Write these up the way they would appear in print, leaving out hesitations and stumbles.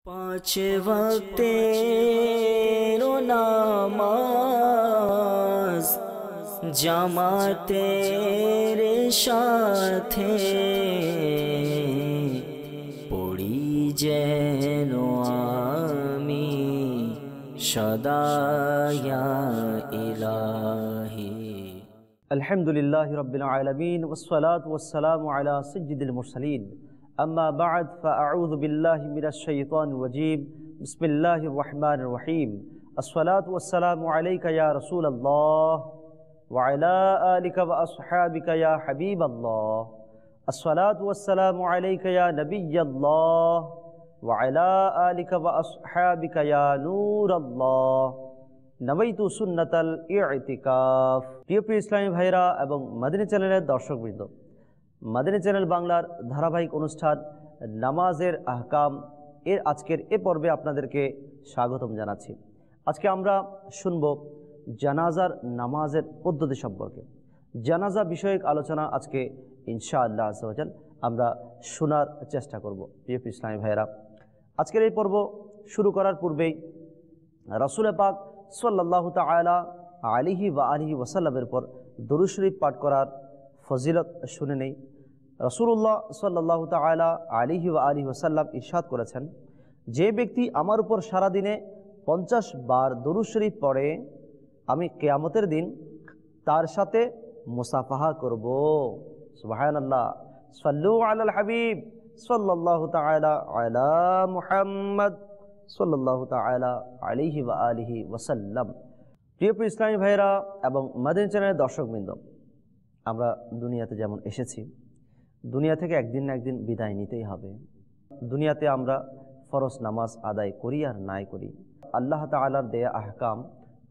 पाँच वक्ते नामाज জামাতের সাথে পড়ি যেন আমি সদা ইয়া ইলাহি। আলহামদুলিল্লাহি রাব্বিল আলামিন ওয়াসসালাতু ওয়াসসালামু আলা সাইয়্যিদিল মুরসালিন। আম্মা বা'দ ফাআউযু বিল্লাহি মিনাশ শাইতানির রাজীম। বিসমিল্লাহির রহমানির রহিম। আসসালাতু ওয়াসসালামু আলাইকা ইয়া রাসূলাল্লাহ ওয়া আলা আলিকা ওয়া আসহাবিকা ইয়া হাবিবাল্লাহ। আসসালাতু ওয়াসসালামু আলাইকা ইয়া নাবিয়াল্লাহ ওয়া আলা আলিকা ওয়া আসহাবিকা ইয়া নূরাল্লাহ। নাওয়াইতু সুন্নাতাল ইতিকাফ। প্রিয় ইসলামী ভাইরা এবং মাদিনী চ্যানেলের দর্শকবৃন্দ, মাদিনী চ্যানেল বাংলার ধারাবাহিক অনুষ্ঠান নামাজের আহকাম এর আজকের এ পর্বে আপনাদেরকে স্বাগতম জানাচ্ছি। আজকে আমরা শুনব জানাজার নামাজের পদ্ধতি সম্পর্কে। জানাজা বিষয়ক আলোচনা আজকে ইনশাআল্লাহ আযজা ওয়া জাল আমরা শোনার চেষ্টা করব। প্রিয় ইসলামী ভাইরা, আজকের এই পর্ব শুরু করার পূর্বেই রাসূল পাক সাল্লাল্লাহু তাআলা আলাইহি ওয়া আলিহি ওয়াসাল্লামের পর দরুদ শরীফ পাঠ করার ফজিলত শুনে নেই। রাসূলুল্লাহ সাল্লাল্লাহু তাআলা আলাইহি ওয়া আলিহি ওয়াসাল্লাম ইরশাদ করেছেন, যে ব্যক্তি আমার উপর সারাদিনে 50 বার দরুদ শরীফ পড়ে, আমি কিয়ামতের দিন তার সাথে মুসাফাহা করব। সুবহানাল্লাহ। সাল্লু আলাল হাবিব সাল্লাল্লাহু তাআলা আলা মুহাম্মদ সাল্লাল্লাহু তাআলা আলাইহি ওয়া আলিহি ওয়াসাল্লাম। প্রিয় ইসলামী ভাইরা এবং মাদিনী চ্যানেলের দর্শকবৃন্দ, আমরা দুনিয়াতে যেমন এসেছি, দুনিয়া থেকে একদিন না একদিন বিদায় নিতেই হবে। দুনিয়াতে আমরা ফরজ নামাজ আদায় করি আর নাই করি, আল্লাহ তাআলার দেয়া আহকাম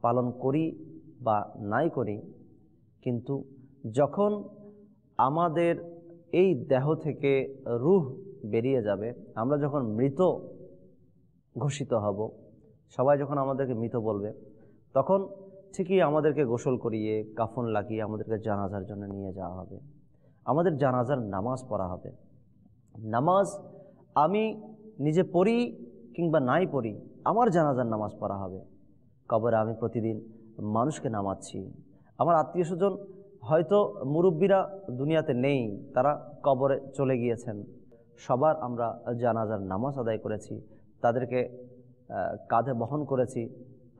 পালন করি বা নাই করি, কিন্তু যখন আমাদের এই দেহ থেকে রূহ বেরিয়ে যাবে, আমরা যখন মৃত ঘোষিত হব, সবাই যখন আমাদেরকে মৃত বলবে, তখন ঠিকই আমাদেরকে গোসল করিয়ে কাফন লাগিয়ে আমাদেরকে জানাজার জন্য নিয়ে যাওয়া হবে। আমাদের জানাজার নামাজ পড়া হবে। নামাজ আমি নিজে পড়ি কিংবা নাই পড়ি, আমার জানাজার নামাজ পড়া হবে। কবরে আমি প্রতিদিন মানুষকে নামাচ্ছি। আমার আত্মীয় স্বজন হয়তো মুরব্বীরা দুনিয়াতে নেই, তারা কবরে চলে গিয়েছেন। সবার আমরা জানাজার নামাজ আদায় করেছি, তাদেরকে কাঁধে বহন করেছি,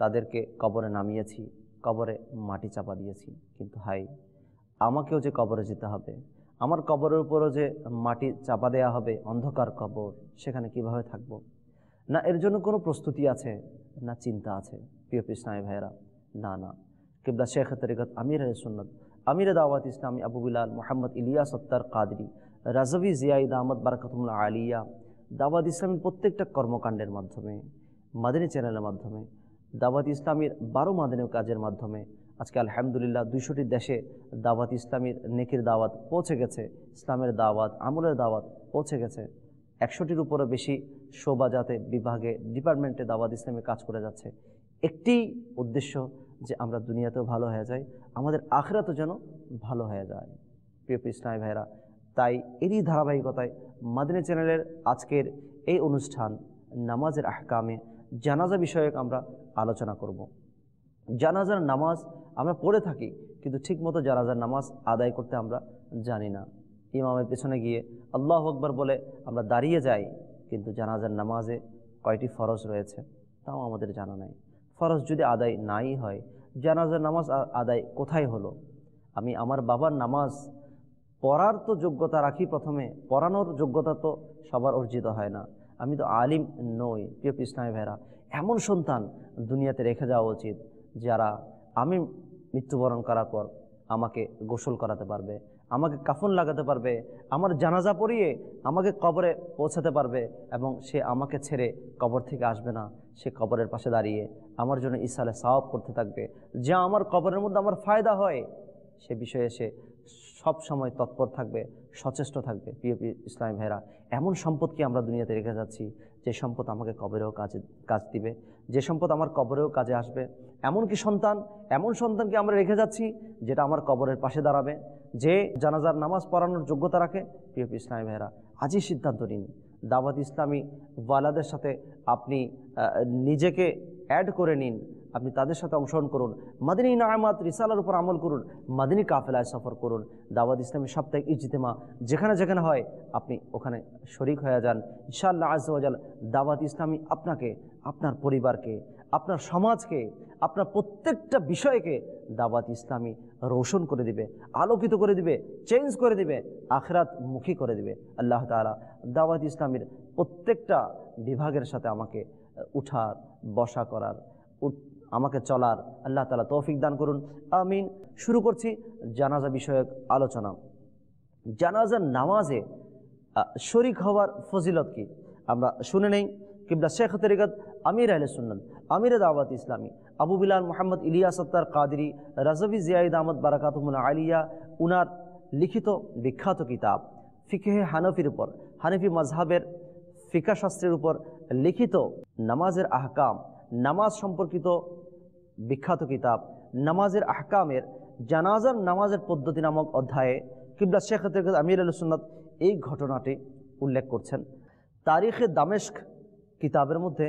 তাদেরকে কবরে নামিয়েছি, কবরে মাটি চাপা দিয়েছি। কিন্তু হাই, আমাকেও যে কবরে যেতে হবে, আমার কবরের উপরও যে মাটি চাপা দেয়া হবে, অন্ধকার কবর, সেখানে কিভাবে থাকব? না এর জন্য কোনো প্রস্তুতি আছে, না চিন্তা আছে। প্রিয় ইসলামী ভাইয়েরা, না না, কিবলা শেখ তরিকত আমির সুন্নত আমির দাওয়াত ইসলামী আবু বিলাল মোহাম্মদ ইলিয়াস আত্তার কাদরি রাজভি জিয়াইদ আহমদ বারাকাতুল্লাহ আলিয়া দাওয়াত ইসলামের প্রত্যেকটা কর্মকাণ্ডের মাধ্যমে, মাদিনী চ্যানেলের মাধ্যমে, দাওয়াত ইসলামীর 12 মাদিনী কাজের মাধ্যমে আজকে আলহামদুলিল্লাহ 200টি দেশে দাওয়াত ইসলামীর নেকির দাওয়াত পৌঁছে গেছে, ইসলামের দাওয়াত, আমলের দাওয়াত পৌঁছে গেছে। 100টির উপরে বেশি শোভাজাতে বিভাগে ডিপার্টমেন্টে দাওয়াত ইসলামী কাজ করে যাচ্ছে। একটি উদ্দেশ্য যে আমরা দুনিয়াতেও ভালো হয়ে যাই, আমাদের আখিরাতেও যেন ভালো হয়ে যায়। প্রিয় ইসলামী ভাইরা, তাই এরই ধারাবাহিকতায় মাদিনী চ্যানেলের আজকের এই অনুষ্ঠান নামাজের আহকামে জানাজা বিষয়ক আমরা আলোচনা করব। জানাজার নামাজ আমরা পড়ে থাকি, কিন্তু ঠিকমতো জানাজার নামাজ আদায় করতে আমরা জানি না। ইমামের পেছনে গিয়ে আল্লাহু আকবার বলে আমরা দাঁড়িয়ে যাই, কিন্তু জানাজার নামাজে কয়টি ফরজ রয়েছে তাও আমাদের জানা নাই। ফরজ যদি আদায় নাই হয়, জানাজার নামাজ আদায় কোথায় হলো? আমি আমার বাবার নামাজ পড়ার তো যোগ্যতা রাখি, প্রথমে পড়ানোর যোগ্যতা তো সবার অর্জিত হয় না। আমি তো আলিম নই। প্রিয় ইসলামী ভাইরা, এমন সন্তান দুনিয়াতে রেখে যাওয়া উচিত যারা আমি মৃত্যুবরণ করার পর আমাকে গোসল করাতে পারবে, আমাকে কাফন লাগাতে পারবে, আমার জানাজা পড়িয়ে আমাকে কবরে পৌঁছাতে পারবে, এবং সে আমাকে ছেড়ে কবর থেকে আসবে না, সে কবরের পাশে দাঁড়িয়ে আমার জন্য ইসালে সাওয়াব করতে থাকবে, যা আমার কবরের মধ্যে আমার ফায়দা হয়, সে বিষয়ে সে সব সময় তৎপর থাকবে, সচেষ্ট থাকবে। প্রিয় ইসলামী ভাইরা, এমন সম্পদকে আমরা দুনিয়াতে রেখে যাচ্ছি যে সম্পদ আমাকে কবরেও কাজ দিবে, যে সম্পদ আমার কবরেও কাজে আসবে। এমন সন্তানকে আমরা রেখে যাচ্ছি যেটা আমার কবরের পাশে দাঁড়াবে, যে জানাজার নামাজ পড়ানোর যোগ্যতা রাখে। প্রিয় ইসলামী ভাইরা, আজই সিদ্ধান্ত নিন দাওয়াত ইসলামী ওয়ালাদের সাথে আপনি নিজেকে অ্যাড করে নিন, আপনি তাদের সাথে অংশগ্রহণ করুন, মাদিনী ইনামাত রিসালার উপর আমল করুন, মাদিনী কাফেলায় সফর করুন, দাওয়াত ইসলামী সাপ্তাহিক ইজতিমা যেখানে যেখানে হয় আপনি ওখানে শরিক হয়ে যান। ইনশাআল্লাহ আজ্জা ওয়া জাল দাওয়াত ইসলামী আপনাকে, আপনার পরিবারকে, আপনার সমাজকে, আপনার প্রত্যেকটা বিষয়কে দাওয়াত ইসলামী রোশন করে দিবে, আলোকিত করে দিবে, চেঞ্জ করে দিবে, আখিরাত মুখী করে দিবে। আল্লাহ তাআলা দাওয়াত ইসলামীর প্রত্যেকটা বিভাগের সাথে আমাকে উঠার, বসা করার, আমাকে চলার আল্লাহ তাআলা তৌফিক দান করুন, আমিন। শুরু করছি জানাজা বিষয়ক আলোচনা। জানাজার নামাজে শরিক হওয়ার ফজিলত কি আমরা শুনে নেই। কিবলা শেখ তরিকত আমির আহলে সুন্নাত, আমির দাওয়াত ইসলামী আবু বিলাল মোহাম্মদ ইলিয়াস আত্তার কাদরি রাজভি জিয়াইদ আহমদ বারাকাতুহুল আলিয়া, উনার লিখিত বিখ্যাত কিতাব ফিকহে হানফির উপর, হানফি মাজহাবের ফিকা শাস্ত্রের উপর লিখিত নামাজের আহকাম, নামাজ সম্পর্কিত বিখ্যাত কিতাব নামাজের আহকামের জানাজার নামাজের পদ্ধতি নামক অধ্যায়ে কিবলা শেখ তরিকত আমির আহলে সুন্নাত এই ঘটনাটি উল্লেখ করছেন। তারিখে দামেস্ক কিতাবের মধ্যে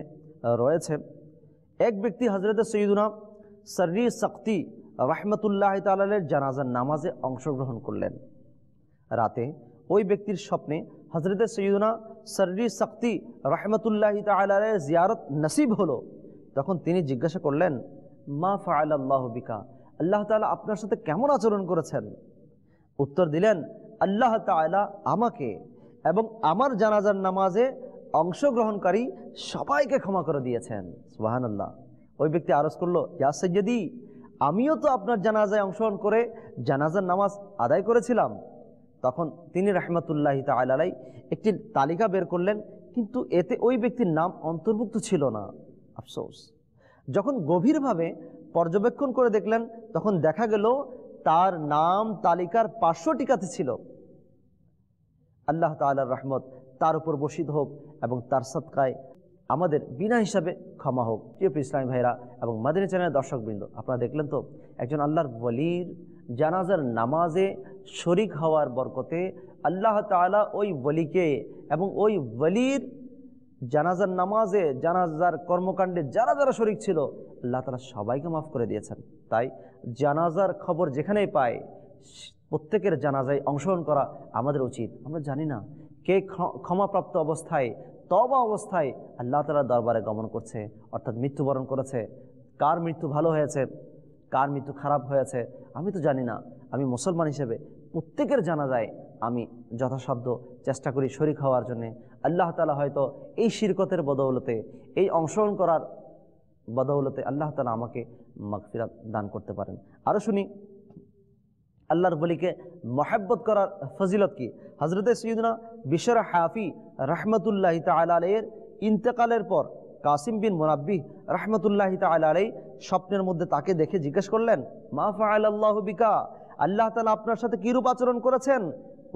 রয়েছে, এক ব্যক্তি হজরত সৈয়দুনা সর্রি সক্তি রহমতুল্লাহ তাআলার জানাজার নামাজে অংশগ্রহণ করলেন। রাতে ওই ব্যক্তির স্বপ্নে হজরত সৈয়দুনা সর্রি সক্তি রহমতুল্লাহ তাআলার জিয়ারত নসিব হলো। তখন তিনি জিজ্ঞাসা করলেন, মা ফাআল আল্লাহু বিকা, আল্লাহ তাআলা আপনার সাথে কেমন আচরণ করেছেন? উত্তর দিলেন, আল্লাহ তাআলা আমাকে এবং আমার জানাজার নামাজে অংশগ্রহণকারী সবাইকে ক্ষমা করে দিয়েছেন। সুবহানাল্লাহ। ওই ব্যক্তি আরজ করলো, ইয়া সাইয়্যিদি, আমিও তো আপনার জানাজায় অংশগ্রহণ করে জানাজার নামাজ আদায় করেছিলাম। তখন তিনি রাহমাতুল্লাহি তাআলা আলাইহি একটি তালিকা বের করলেন, কিন্তু এতে ওই ব্যক্তির নাম অন্তর্ভুক্ত ছিল না। আফসোস। যখন গভীরভাবে পর্যবেক্ষণ করে দেখলেন তখন দেখা গেল তার নাম তালিকার 500টিকাতে ছিল। আল্লাহ তাআলার রহমত তার উপর বর্ষিত হোক এবং তার সদকায় আমাদের বিনা হিসাবে ক্ষমা হোক। প্রিয় ইসলামী ভাইরা এবং মাদিনী চ্যানেলের দর্শকবৃন্দ, আপনারা দেখলেন তো একজন আল্লাহর ওয়ালির জানাজার নামাজে শরিক হওয়ার বরকতে আল্লাহ তাআলা ওই ওয়ালিকে এবং ওই ওয়ালির জানাজার নামাজে, জানাজার কর্মকাণ্ডে যারা যারা শরিক ছিল আল্লাহ তাআলা সবাইকে মাফ করে দিয়েছেন। তাই জানাজার খবর যেখানেই পায় প্রত্যেকের জানাজায় অংশগ্রহণ করা আমাদের উচিত। আমরা জানি না কে ক্ষমাপ্রাপ্ত অবস্থায়, তওবা অবস্থায় আল্লাহ তাআলার দরবারে গমন করছে, অর্থাৎ মৃত্যুবরণ করেছে। কার মৃত্যু ভালো হয়েছে, কার মৃত্যু খারাপ হয়েছে আমি তো জানি না। আমি মুসলমান হিসেবে প্রত্যেকের জানাজায় আমি যথাসাধ্য চেষ্টা করি শরিক হওয়ার জন্যে। আল্লাহ তাআলা হয়তো এই শিরকতের বদৌলতে, এই অংশগ্রহণ করার বদৌলতে আল্লাহ তাআলা আমাকে মাগফিরাত দান করতে পারেন। আরও শুনি আল্লাহর ওয়ালিকে মহব্বত করার ফজিলত কি। হযরত সাইয়্যিদুনা বিশর হাফি রাহমাতুল্লাহি তাআলা আলাইহির ইন্তেকালের পর কাসিম বিন মুনাব্বিহ রাহমাতুল্লাহি তাআলা আলাইহি স্বপ্নের মধ্যে তাকে দেখে জিজ্ঞেস করলেন, মা ফাআল আল্লাহু বিকা, আল্লাহ তাআলা আপনার সাথে কিরূপ আচরণ করেছেন?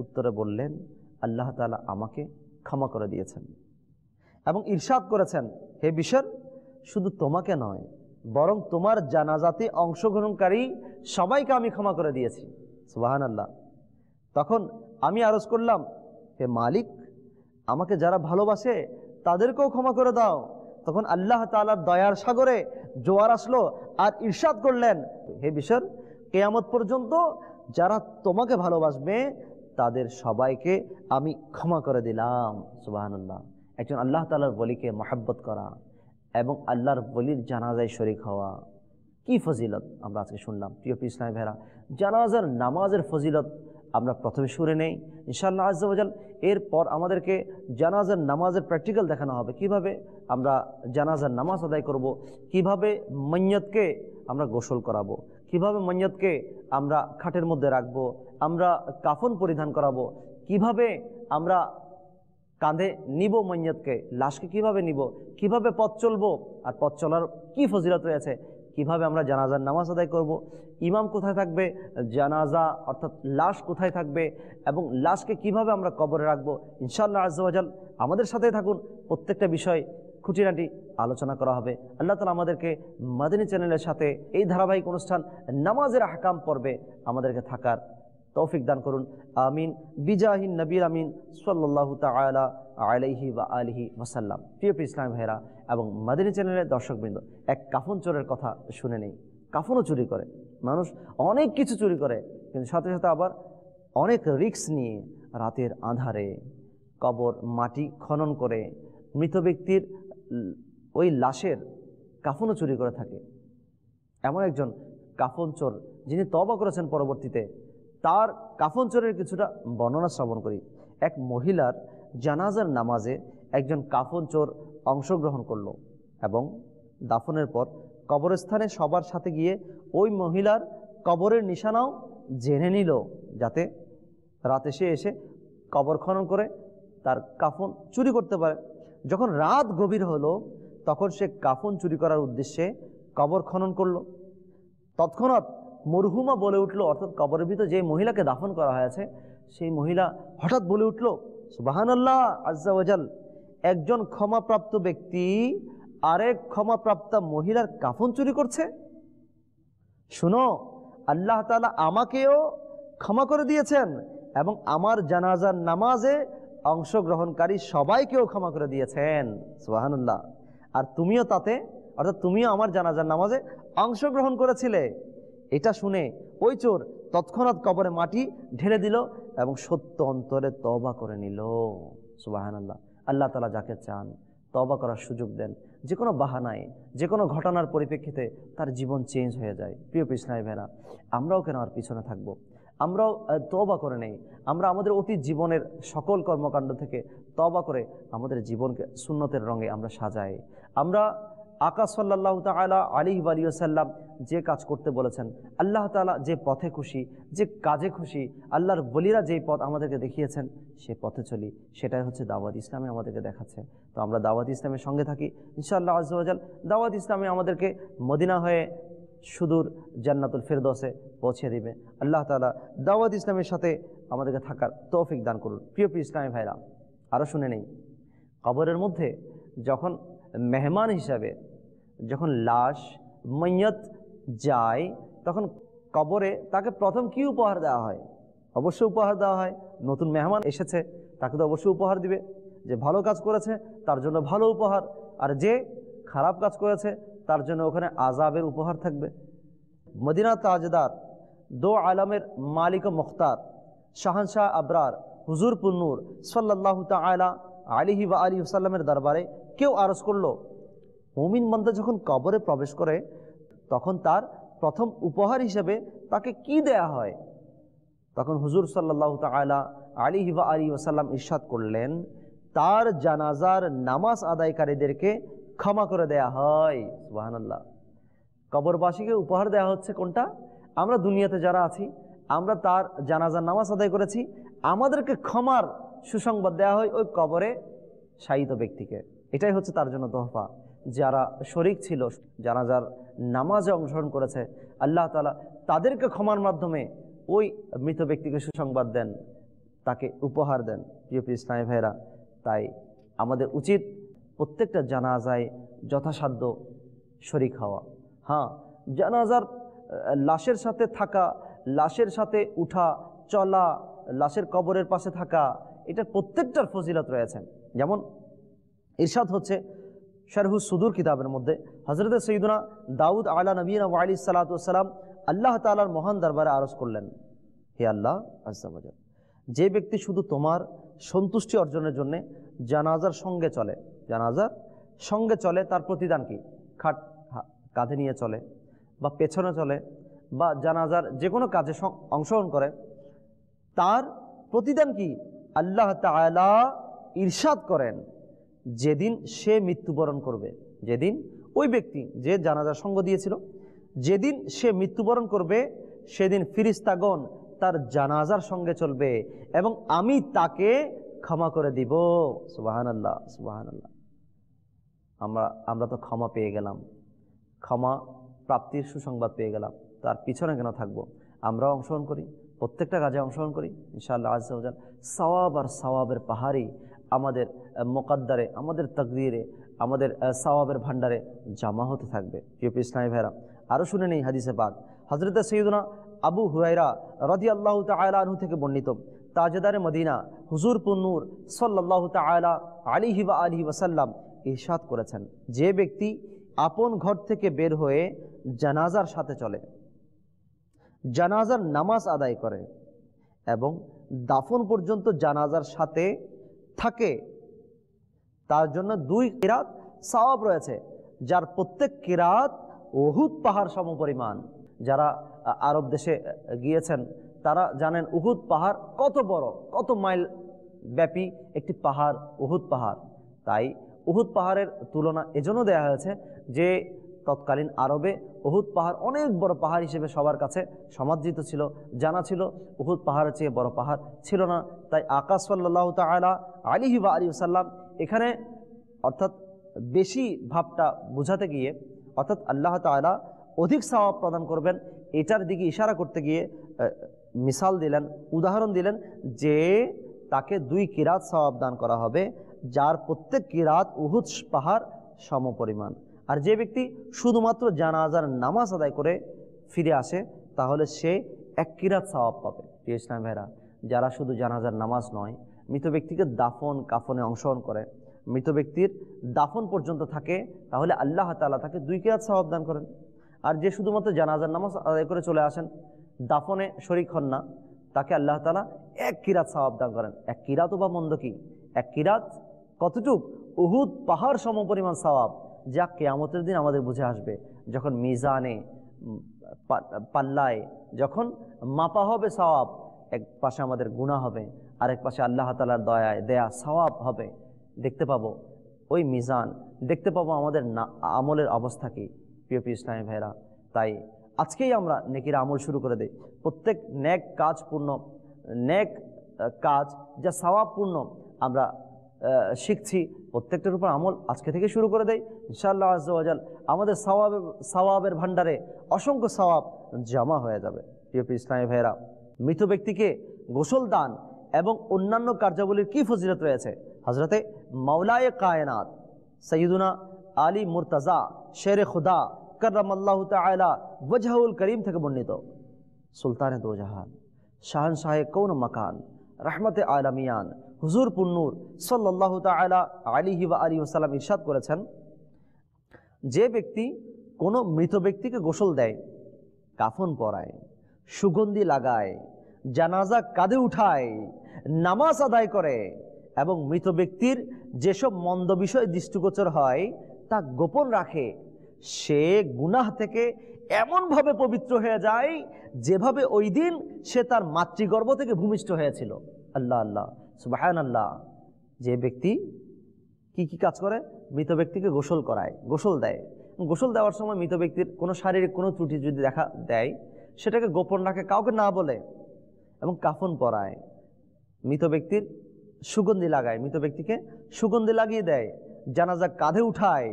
উত্তরে বললেন, আল্লাহ তাআলা আমাকে ক্ষমা করে দিয়েছেন এবং ইরশাদ করেছেন, হে বিশর, শুধু তোমাকে নয় বরং তোমার জানাজাতে অংশগ্রহণকারী সবাইকে আমি ক্ষমা করে দিয়েছি। সুবহানাল্লাহ। তখন আমি আরজ করলাম, হে মালিক, আমাকে যারা ভালোবাসে তাদেরকেও ক্ষমা করে দাও। তখন আল্লাহ তাআলার দয়ার সাগরে জোয়ার আসলো আর ইরশাদ করলেন, হে বিশর, কিয়ামত পর্যন্ত যারা তোমাকে ভালোবাসবে তাদের সবাইকে আমি ক্ষমা করে দিলাম। সুবহানাল্লাহ। একজন আল্লাহ তাআলার ওয়ালিকে মহব্বত করা এবং আল্লাহর ওয়ালির জানাজায় শরিক হওয়া, কি ফজিলত আমরা আজকে শুনলাম। প্রিয় ইসলামী ভাইরা, জানাজার নামাজের ফজিলত আমরা প্রথমে শুনে নেই ইনশাআল্লাহ আজ্জা ওয়া জাল। এরপর আমাদেরকে জানাজার নামাজের প্র্যাকটিক্যাল দেখানো হবে, কিভাবে আমরা জানাজার নামাজ আদায় করব, কিভাবে মাইয়্যতকে আমরা গোসল করাবো, কিভাবে মাইয়্যতকে আমরা খাটের মধ্যে রাখবো, আমরা কাফন পরিধান করাবো, কিভাবে আমরা কাঁধে নিব মাইয়্যতকে, লাশকে কিভাবে নিব, কিভাবে পথ চলবো, আর পথ চলার কি ফজিলত রয়েছে, কিভাবে আমরা জানাজার নামাজ আদায় করব, ইমাম কোথায় থাকবে, জানাজা অর্থাৎ লাশ কোথায় থাকবে এবং লাশকে কিভাবে আমরা কবরে রাখবো, ইনশাআল্লাহ আজ্জা ওয়া জাল আমাদের সাথেই থাকুন। প্রত্যেকটা বিষয় খুঁটিনাটি আলোচনা করা হবে। আল্লাহ তাআলা আমাদেরকে মাদিনী চ্যানেলের সাথে এই ধারাবাহিক অনুষ্ঠান নামাজের আহকাম পর্বে আমাদেরকে থাকার তৌফিক দান করুন, আমিন। বিজাহিন নবীর আমিন সাল্লাল্লাহু তাআলা আলাইহি ওয়া আলিহি ওয়াসাল্লাম। প্রিয় ইসলাম ভাইরা এবং মাদানী চ্যানেলের দর্শকবৃন্দ, এক কাফন চোরের কথা শুনে নেই। কাফনও চুরি করে মানুষ, অনেক কিছু চুরি করে, কিন্তু সাথে সাথে আবার অনেক রিস্ক নিয়ে রাতের আঁধারে কবর মাটি খনন করে মৃত ব্যক্তির ওই লাশের কাফনও চুরি করে থাকে। এমন একজন কাফন চোর যিনি তওবা করেছেন পরবর্তীতে, তার কাফন চোরের কিছুটা বর্ণনা শ্রবণ করি। এক মহিলার জানাজার নামাজে একজন কাফন চোর অংশগ্রহণ করলো এবং দাফনের পর কবরস্থানে সবার সাথে গিয়ে ওই মহিলার কবরের নিশানাও জেনে নিল, যাতে রাতে সে এসে কবর খনন করে তার কাফন চুরি করতে পারে। যখন রাত গভীর হলো তখন সে কাফন চুরি করার উদ্দেশ্যে কবর খনন করলো। তৎক্ষণাৎ মরহুমা বলে উঠল, অর্থাৎ কবরের ভিতর যে মহিলাকে দাফন করা হয়েছে সেই মহিলা হঠাৎ বলে উঠল, সুবহানাল্লাহ আজ্জা ওয়াজাল, একজন ক্ষমাপ্রাপ্ত ব্যক্তি আরেক ক্ষমাপ্রাপ্ত মহিলার কাফন চুরি করছে। শুনো, আল্লাহ তাআলা আমাকেও ক্ষমা করে দিয়েছেন এবং আমার জানাজার নামাজে অংশগ্রহণকারী সবাইকেও ক্ষমা করে দিয়েছেন, সুবহানাল্লাহ। আর তুমিও তাতে, অর্থাৎ তুমিও আমার জানাজার নামাজে অংশগ্রহণ করেছিলে। এটা শুনে ওই চোর তৎক্ষণাৎ কবরে মাটি ঢেলে দিল এবং সত্য অন্তরে তওবা করে নিল, সুবহানাল্লাহ। আল্লাহ তাআলা যাকে চান তওবা করার সুযোগ দেন, যে কোনো বাহানায়, যে কোনো ঘটনার পরিপ্রেক্ষিতে তার জীবন চেঞ্জ হয়ে যায়। প্রিয় ইসলামী ভাইরা, আমরাও কেন আর পিছনে থাকবো? আমরাও তওবা করে নেই। আমরা আমাদের অতীত জীবনের সকল কর্মকাণ্ড থেকে তওবা করে আমাদের জীবনকে সুন্নতের রঙে আমরা সাজাই। আমরা আকা সাল্লাল্লাহু তাআলা আলাইহি ওয়া সাল্লাম যে কাজ করতে বলেছেন, আল্লাহ তাআলা যে পথে খুশি, যে কাজে খুশি, আল্লাহর ওলিরা যেই পথ আমাদেরকে দেখিয়েছেন সে পথে চলি। সেটাই হচ্ছে দাওয়াত ইসলামে আমাদেরকে দেখাচ্ছে। তো আমরা দাওয়াত ইসলামের সঙ্গে থাকি, ইনশাআল্লাহ আজ্জা ওয়া জাল দাওয়াত ইসলামে আমাদেরকে মদিনা হয়ে সুদূর জান্নাতুল ফেরদৌসে পৌঁছে দিবে। আল্লাহ তাআলা দাওয়াত ইসলামের সাথে আমাদেরকে থাকার তৌফিক দান করুন। প্রিয় ইসলামী ভাইরা, আরও শুনে নেই, কবরের মধ্যে যখন মেহমান হিসাবে যখন লাশ মাইয়াত যায়, তখন কবরে তাকে প্রথম কি উপহার দেওয়া হয়? অবশ্যই উপহার দেওয়া হয়। নতুন মেহমান এসেছে তাকে তো অবশ্যই উপহার দিবে। যে ভালো কাজ করেছে তার জন্য ভালো উপহার, আর যে খারাপ কাজ করেছে তার জন্য ওখানে আযাবের উপহার থাকবে। মদিনা তাজদার, দো আলমের মালিক ও মুখতার, শাহানশাহ আবরার হুজুর পুন্নুর সাল্লাল্লাহু তাআলা আলাইহি ওয়া আলিহি ওয়াসাল্লামের দরবারে কেউ আরজ করলো, মুমিন বান্দা যখন কবরে প্রবেশ করে তখন তার প্রথম উপহার হিসেবে তাকে কি দেয়া হয়? তখন হুজুর সাল্লাল্লাহু তাআলা আলাইহি ওয়া আলিহি ওয়াসাল্লাম ইরশাদ করলেন, তার জানাজার নামাজ আদায়কারীদেরকে ক্ষমা করে দেয়া হয়। সুবহানাল্লাহ। কবরবাসীকে উপহার দেয়া হচ্ছে কোনটা? আমরা দুনিয়াতে যারা আছি, আমরা তার জানাজার নামাজ আদায় করেছি, আমাদেরকে ক্ষমার সুসংবাদ দেয়া হয় ওই কবরে শায়িত ব্যক্তিকে। এটাই হচ্ছে তার জন্য তোহফা। যারা শরীক ছিল, জানাজার নামাজে অংশগ্রহণ করেছে, আল্লাহ তাআলা তাদেরকে ক্ষমার মাধ্যমে ওই মৃত ব্যক্তিকে সুসংবাদ দেন, তাকে উপহার দেন। প্রিয় ইসলামী ভাইরা, তাই আমাদের উচিত প্রত্যেকটা জানাজায় যথাসাধ্য শরীক হওয়া। হ্যাঁ, জানাজার লাশের সাথে থাকা, লাশের সাথে উঠা চলা, লাশের কবরের পাশে থাকা, এটা প্রত্যেকটার ফজিলত রয়েছে। যেমন ইরশাদ হচ্ছে শারহুস সুদূর কিতাবের মধ্যে, হযরত সৈয়দনা দাউদ আলা নবীনা ওয়া আলাইহিস সালাতু ওয়াস সালাম আল্লাহ তাআলার মহান দরবারে আরজ করলেন, হে আল্লাহ আজ্জা ওয়া জাল, যে ব্যক্তি শুধু তোমার সন্তুষ্টি অর্জনের জন্য জানাজার সঙ্গে চলে, জানাজার সঙ্গে চলে, তার প্রতিদান কি? খাট কাঁধে নিয়ে চলে বা পেছনে চলে বা জানাজার যে কোনো কাজে অংশগ্রহণ করে, তার প্রতিদান কি? আল্লাহ তাআলা ইরশাদ করেন, যেদিন সে মৃত্যুবরণ করবে, যেদিন ওই ব্যক্তি যে জানাজার সঙ্গ দিয়েছিল, যেদিন সে মৃত্যুবরণ করবে সেদিন ফিরিস্তাগণ তার জানাজার সঙ্গে চলবে এবং আমি তাকে ক্ষমা করে দিব। সুবহানাল্লাহ, সুবহানাল্লাহ। আমরা তো ক্ষমা পেয়ে গেলাম, ক্ষমা প্রাপ্তির সুসংবাদ পেয়ে গেলাম, তার পিছনে কেন থাকবো? আমরাও অংশগ্রহণ করি, প্রত্যেকটা কাজে অংশগ্রহণ করি, ইনশাআল্লাহ আজ্জা ওয়া জাল সওয়াব আর সওয়াবের পাহাড়ি আমাদের মুকদ্দারে, আমাদের তাকদীরে, আমাদের সওয়াবের ভান্ডারে জমা হতে থাকবে। প্রিয় ইসলামী ভাইরা, আরও শুনে নেই হাদিসে পাক, হযরত সৈয়দনা আবু হুরায়রা রাদিয়াল্লাহু তাআলা আনহু থেকে বর্ণিত, তাজদারে মদিনা হুজুর পুন্নূর সাল্লাল্লাহু তাআলা আলাইহি ওয়া আলিহি ওয়াসাল্লাম ইরশাদ করেছেন, যে ব্যক্তি আপন ঘর থেকে বের হয়ে জানাজার সাথে চলে, জানাজার নামাজ আদায় করে এবং দাফন পর্যন্ত জানাজার সাথে থাকে, তার জন্য 2 কিরাত সওয়াব রয়েছে, যার প্রত্যেক কিরাত উহুদ পাহাড় সমপরিমাণ। যারা আরব দেশে গিয়েছেন তারা জানেন উহুদ পাহাড় কত বড়, কত মাইল ব্যাপী একটি পাহাড় উহুদ পাহাড়। তাই উহুদ পাহাড়ের তুলনা এজন্য দেয়া হয়েছে যে তৎকালীন আরবে উহুদ পাহাড় অনেক বড় পাহাড় হিসেবে সবার কাছে সমাদৃত ছিল, জানা ছিল। উহুদ পাহাড়ের চেয়ে বড় পাহাড় ছিল না। তাই আকা সাল্লাল্লাহু তাআলা আলাইহি ওয়া আলিহি ওয়াসাল্লাম এখানে অর্থাৎ বেশি ভাবটা বোঝাতে গিয়ে, অর্থাৎ আল্লাহ তাআলা অধিক সওয়াব প্রদান করবেন এটার দিকে ইশারা করতে গিয়ে মিসাল দিলেন, উদাহরণ দিলেন যে তাকে 2 কিরাত সওয়াব দান করা হবে, যার প্রত্যেক কিরাত উহুদ পাহাড় সমপরিমাণ। আর যে ব্যক্তি শুধুমাত্র জানাজার নামাজ আদায় করে ফিরে আসে তাহলে সে 1 কিরাত সওয়াব পাবে। প্রিয় ইসলাম ভাইরা, যারা শুধু জানাজার নামাজ নয়, মৃত ব্যক্তিকে দাফন কাফনে অংশগ্রহণ করে, মৃত ব্যক্তির দাফন পর্যন্ত থাকে, তাহলে আল্লাহ তাআলা তাকে 2 কিরাত সওয়াব দান করেন। আর যে শুধুমাত্র জানাজার নামাজ আদায় করে চলে আসেন, দাফনে শরীক হন না, তাকে আল্লাহ তাআলা 1 কিরাত সওয়াব দান করেন। 1 কিরাত বা মন্দ কি? 1 কিরাত কতটুক? উহুদ পাহাড় সমপরিমাণ সওয়াব, যা কিয়ামতের দিন আমাদের বুঝে আসবে, যখন মিজানে পাল্লায় যখন মাপা হবে সওয়াব, এক পাশে আমাদের গুনাহ হবে, আরেক পাশে আল্লাহ তাআলার দয়ায় দেয়া সওয়াব হবে। দেখতে পাবো ওই মিজান, দেখতে পাবো আমাদের আমলের অবস্থা কি। প্রিয় ইসলামী ভাইরা, তাই আজকেই আমরা নেকির আমল শুরু করে দেই। প্রত্যেক নেক কাজ পূর্ণ, নেক কাজ যা সওয়াবপূর্ণ আমরা শিখছি, প্রত্যেকটার উপর আমল আজকে থেকে শুরু করে দেই। ইনশাআল্লাহ আজ্জা ওয়া জাল আমাদের সওয়াবের ভান্ডারে অসংখ্য সওয়াব জমা হয়ে যাবে। প্রিয় ইসলামী ভাইরা, মৃত ব্যক্তিকে গোসল দান এবং অন্যান্য কার্যাবলীর কি ফজিলত রয়েছে, হযরতে মাওলায়ে কায়নাত সৈয়দুনা আলী মুর্তজা শেরে খুদা কররামাল্লাহু তাআলা ওয়াজহুল করিম থেকে বর্ণিত, সুলতানে দো জাহান শাহনশাহে কৌন মাকান রহমতে আলামিয়ান হুজুর পুন্নূর সাল্লাল্লাহু তাআলা আলাইহি ওয়া আলিহি ওয়াসাল্লাম ইরশাদ করেছেন, যে ব্যক্তি কোনো মৃত ব্যক্তিকে গোসল দেয়, কাফন পরায়, সুগন্ধি লাগায়, জানাজা কাঁধে উঠায়, নামাজ আদায় করে এবং মৃত ব্যক্তির যেসব মন্দ বিষয় দৃষ্টিগোচর হয় তা গোপন রাখে, সে গুনাহ থেকে এমনভাবে পবিত্র হয়ে যায় যেভাবে ওই দিন সে তার মাতৃগর্ভ থেকে ভূমিষ্ঠ হয়েছিল। আল্লাহ আল্লাহ সুবহানাল্লাহ। যে ব্যক্তি কি কি কাজ করে? মৃত ব্যক্তিকে গোসল করায়, গোসল দেয়। গোসল দেওয়ার সময় মৃত ব্যক্তির কোনো শারীরিক কোনো ত্রুটি যদি দেখা দেয় সেটাকে গোপন রাখে, কাউকে না বলে, এবং কাফন পরায়, মৃত ব্যক্তির সুগন্ধি লাগায়, মৃত ব্যক্তিকে সুগন্ধি লাগিয়ে দেয়, জানাজা কাঁধে উঠায়,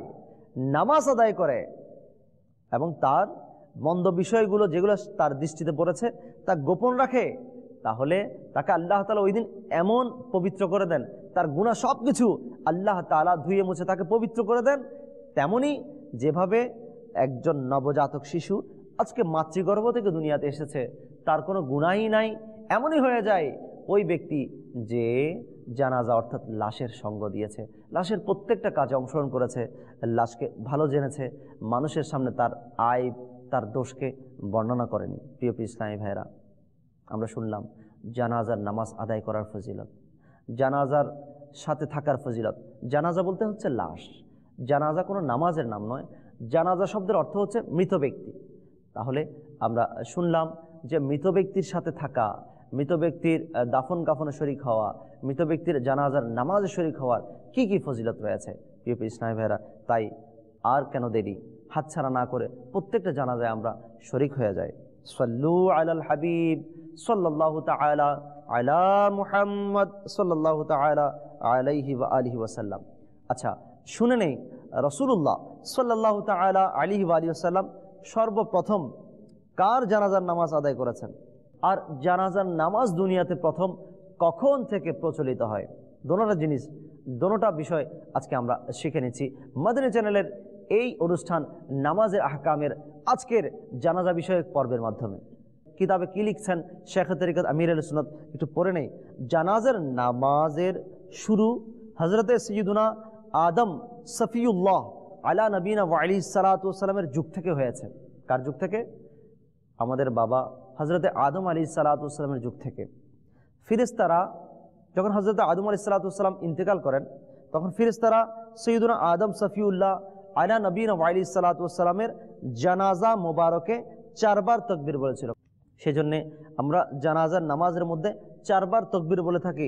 নামাজ আদায় করে এবং তার মন্দ বিষয়গুলো যেগুলো তার দৃষ্টিতে পড়েছে তা গোপন রাখে, তাহলে তাকে আল্লাহ তাআলা ওই দিন এমন পবিত্র করে দেন, তার গুনাহ সব কিছু আল্লাহ তাআলা ধুয়ে মুছে তাকে পবিত্র করে দেন। তেমনি যেভাবে একজন নবজাতক শিশু আজকে মাতৃগর্ভ থেকে দুনিয়াতে এসেছে, তার কোনো গুনাহই নাই, এমনই হয়ে যায় ওই ব্যক্তি যে জানাজা অর্থাৎ লাশের সঙ্গ দিয়েছে, লাশের প্রত্যেকটা কাজে অংশগ্রহণ করেছে, লাশকে ভালো জেনেছে, মানুষের সামনে তার আইব তার দোষকে বর্ণনা করেনি। প্রিয় ইসলামী ভাইরা, আমরা শুনলাম জানাজার নামাজ আদায় করার ফজিলত, জানাজার সাথে থাকার ফজিলত। জানাজা বলতে হচ্ছে লাশ, জানাজা কোনো নামাজের নাম নয়। জানাজা শব্দের অর্থ হচ্ছে মৃত ব্যক্তি। তাহলে আমরা শুনলাম যে মৃত ব্যক্তির সাথে থাকা, মৃত ব্যক্তির দাফন কাফনে শরীক হওয়া, মৃত ব্যক্তির জানাজার নামাজে শরীক হওয়ার কি কি ফজিলত রয়েছে। প্রিয় ইসলামী ভাইরা, তাই আর কেন দেরি, হাতছাড়া না করে প্রত্যেকটা জানাজায় আমরা শরীক হয়ে যাই। সাল্লু আলাল হাবিব সাল্লাল্লাহু তাআলা আলা মুহাম্মদ সাল্লাল্লাহু তাআলা আলাইহি ওয়া আলিহি ওয়াসাল্লাম। আচ্ছা, শুনে নেই রাসূলুল্লাহ সাল্লাল্লাহু তাআলা আলাইহি ওয়া আলিহি ওয়াসাল্লাম সর্বপ্রথম কার জানাজার নামাজ আদায় করেছেন, আর জানাজার নামাজ দুনিয়াতে প্রথম কখন থেকে প্রচলিত হয়। দোনোটা জিনিস, দোনোটা বিষয় আজকে আমরা শিখে নিচ্ছি মাদানী চ্যানেলের এই অনুষ্ঠান নামাজের আহকামের আজকের জানাজা বিষয়ক পর্বের মাধ্যমে। কিতাবে কি লিখছেন শেখ তরিকত আমির আহলে সুন্নাত, একটু পড়ে নেই। জানাজার নামাজের শুরু হযরতে সৈয়দুনা আদম সফিউল্লাহ আলা নবীনা ওয়া আলাইহিস সালাতু ওয়াস সালামের যুগ থেকে হয়েছে। কার যুগ থেকে? আমাদের বাবা হযরতে আদম আলাইহিস সালাতু ওয়াস সালামের যুগ থেকে। ফেরেশতারা যখন হযরতে আদম আলাইহিস সালাতু ওয়াস সালাম ইন্তেকাল করেন, তখন ফেরেশতারা সৈয়দুনা আদম সফিউল্লাহ আলা নবীনা ওয়া আলাইহিস সালাতু ওয়াস সালামের জানাজা মোবারকে 4 বার তাকবীর বলেছিল। সেজন্য আমরা জানাজার নামাজের মধ্যে 4 বার তাকবীর বলে থাকি।